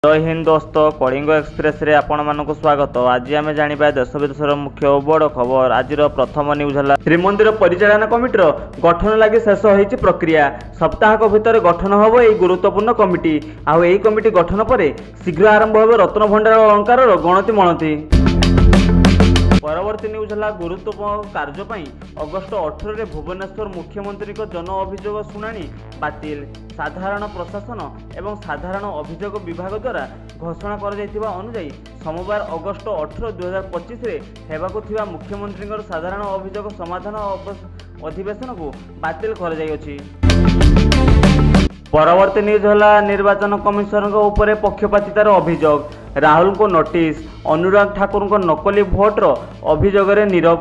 जय हिंद दोस्त कलिंग एक्सप्रेस रे आपण मानक स्वागत। आज आम जाना देश विदेश मुख्य और बड़ खबर। आज प्रथम न्यूज है श्रीमंदिर परिचालना कमिटीर गठन लगी शेष होती प्रक्रिया। सप्ताहक भितर गठन हम यह गुरुत्वपूर्ण कमिटी। आई कमिटी गठन पर शीघ्र आरंभ हो रत्न भंडार अलंकार गणति मणति। परवर्ती न्यूज है गुरुत्वपूर्ण कार्य अगस्ट 18 रे भुवनेश्वर मुख्यमंत्री जन अभियोग शुणाणी बातिल। साधारण प्रशासन एवं साधारण अभियोग विभाग द्वारा घोषणा अनुजाई सोमवार अगस्ट 18 2025 रे हेबाकु थिबा मुख्यमंत्री साधारण अभियोग समाधान अधिवेशन को बातिल कर जाइछि। परवर्ती न्यूज है निर्वाचन कमिशनर उपरे पक्षपातितार अभियोग। राहुल को नोटिस। अनुराग ठाकुर को नकली भोटर अभियोग नीरव।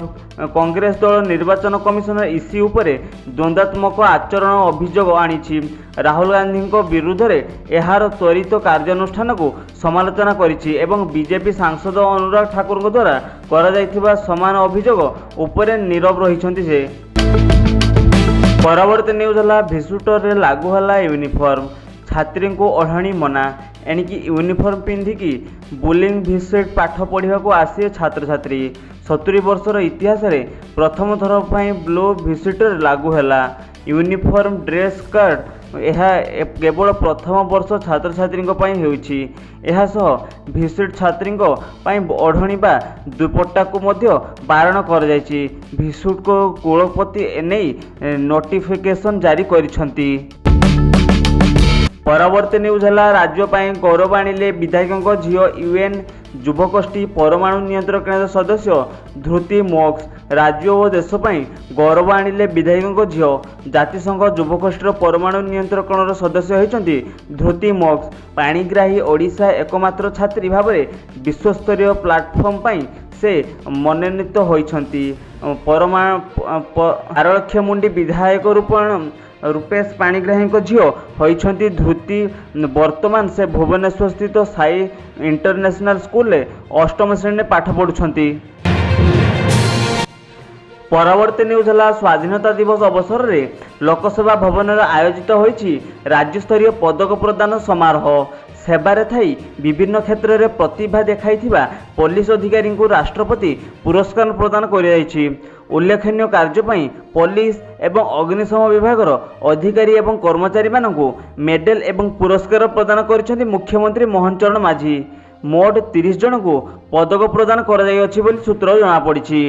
कांग्रेस दल निर्वाचन कमिशनर ईसी उपरे द्वंद्वात्मक आचरण अभियोग आनी। राहुल गांधी विरुद्ध यार त्वरित कार्यानुष्ठान को समालोचना करिछि एवं बीजेपी सांसद अनुराग ठाकुर द्वारा करा समान अभियोग उपरे नीरव रहिछन्ति से। परवर्ती न्यूज है भिसुटर रे लागू है यूनिफॉर्म। छात्री को ओढ़ाणी मना। एणिकी यूनिफॉर्म पिंधिकी बुलिंग भिसेट पाठ पढ़ा को आसे छात्र छात्री। 70 वर्षर इतिहास रे प्रथम थर पर ब्लू भिसिटर लागू है। यूनिफॉर्म ड्रेस कोड यह केवल प्रथम वर्ष छात्र छात्री होइछि। यह सह भिसिट छात्री ओढ़णी बा दुपट्टा को मध्य बारण कर जाइछि। भिसिट को कुलपति एने नोटिफिकेशन जारी करिसंती। परवर्ती न्यूज है राज्य गौरव आनिले विधायकों झील यूएन युवगोष्ठी परमाणु नियंत्रण केन्द्र सदस्य ध्रुति मोक्स। राज्य और देश गौरव आनिले विधायकों झील जातिसंघ युवगोष्ठी परमाणु नियंत्रण केन्द्र सदस्य होती ध्रुति मोक्स। पाणिग्राही ओडिशा एकमात्र छात्री भाव विश्वस्तरीय प्लाटफर्म से मनोनीत होती। आरक्षमुंडी विधायक रूपेश पाणिग्राही झील होती ध्रुति। वर्तमान से भुवनेश्वर स्थित साई इंटरनेशनल स्कूल में 8म श्रेणी पाठ पढ़ुछंती। परवर्ती न्यूज है स्वाधीनता दिवस अवसर में लोकसभा भवन आयोजित होइछि राज्यस्तरीय पदक प्रदान समारोह। सेवारे थाई विभिन्न क्षेत्र में प्रतिभा देखाइथिबा पुलिस अधिकारी को राष्ट्रपति पुरस्कार प्रदान करिछि। उल्लेखनीय कार्य पुलिस एवं अग्निशम विभाग अधिकारी एवं कर्मचारी मानकु मेडल एवं पुरस्कार प्रदान करिसेंति मुख्यमंत्री मोहन चरण माझी। मोट 30 जन को पदक प्रदान कर सूत्र जमापड़ी।